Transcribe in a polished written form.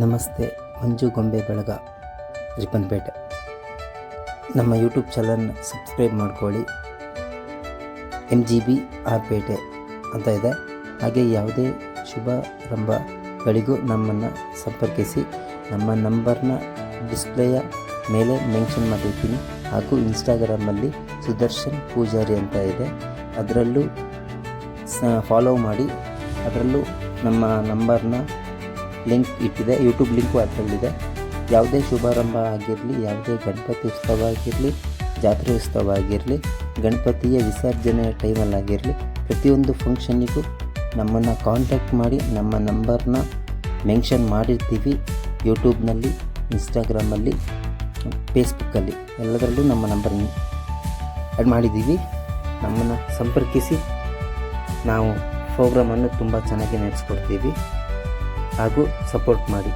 ನಮಸ್ತೆ. ಮಂಜು ಗೊಂಬೆ ಬಳಗ, ರಿಪ್ಪನ್ಪೇಟೆ. ನಮ್ಮ ಯೂಟ್ಯೂಬ್ ಚಾನಲ್ನ ಸಬ್ಸ್ಕ್ರೈಬ್ ಮಾಡ್ಕೊಳ್ಳಿ. MGB ಆರ್ಪೇಟೆ ಅಂತ ಇದೆ. ಹಾಗೆ ಯಾವುದೇ ಶುಭಾರಂಭಗಳಿಗೂ ನಮ್ಮನ್ನು ಸಂಪರ್ಕಿಸಿ. ನಮ್ಮ ನಂಬರ್ನ ಡಿಸ್ಪ್ಲೇಯ ಮೇಲೆ ಮೆನ್ಷನ್ ಮಾಡಿರ್ತೀನಿ. ಹಾಗೂ ಇನ್ಸ್ಟಾಗ್ರಾಮಲ್ಲಿ ಸುದರ್ಶನ್ ಪೂಜಾರಿ ಅಂತ ಇದೆ, ಅದರಲ್ಲೂ ಫಾಲೋ ಮಾಡಿ. ಅದರಲ್ಲೂ ನಮ್ಮ ನಂಬರ್ನ ಲಿಂಕ್ ಇಟ್ಟಿದೆ, ಯೂಟ್ಯೂಬ್ ಲಿಂಕು ಅದರಲ್ಲಿದೆ. ಯಾವುದೇ ಶುಭಾರಂಭ ಆಗಿರಲಿ, ಯಾವುದೇ ಗಣಪತಿ ಉತ್ಸವ ಆಗಿರಲಿ, ಜಾತ್ರೆ ಉತ್ಸವ ಆಗಿರಲಿ, ಗಣಪತಿಯ ವಿಸರ್ಜನೆ ಟೈಮಲ್ಲಾಗಿರಲಿ, ಪ್ರತಿಯೊಂದು ಫಂಕ್ಷನ್ನಿಗೂ ನಮ್ಮನ್ನು ಕಾಂಟ್ಯಾಕ್ಟ್ ಮಾಡಿ. ನಮ್ಮ ನಂಬರ್ನ ಮೆನ್ಷನ್ ಮಾಡಿರ್ತೀವಿ ಯೂಟ್ಯೂಬ್ನಲ್ಲಿ, ಇನ್ಸ್ಟಾಗ್ರಾಮಲ್ಲಿ, ಫೇಸ್ಬುಕ್ಕಲ್ಲಿ, ಎಲ್ಲದರಲ್ಲೂ ನಮ್ಮ ನಂಬರ್ ಆ್ಯಡ್ ಮಾಡಿದ್ದೀವಿ. ನಮ್ಮನ್ನು ಸಂಪರ್ಕಿಸಿ. ನಾವು ಪ್ರೋಗ್ರಾಮನ್ನು ತುಂಬ ಚೆನ್ನಾಗಿ ನಡೆಸ್ಕೊಡ್ತೀವಿ ಹಾಗೂ ಸಪೋರ್ಟ್ ಮಾಡಿ.